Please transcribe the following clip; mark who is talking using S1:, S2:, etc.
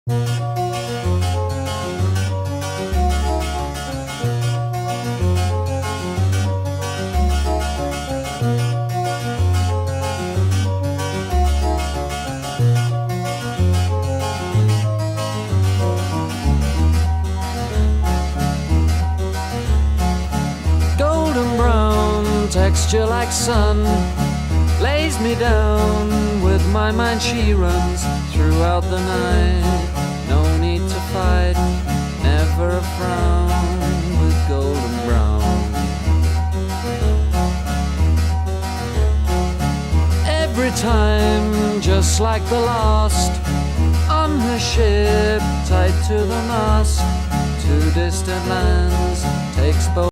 S1: Golden brown, texture like sun, lays me down. With my mind she runs throughout the night. No need to fight, never a frown with golden brown. Every time, just like the last, on her ship, tied to the mast, to distant lands, takes both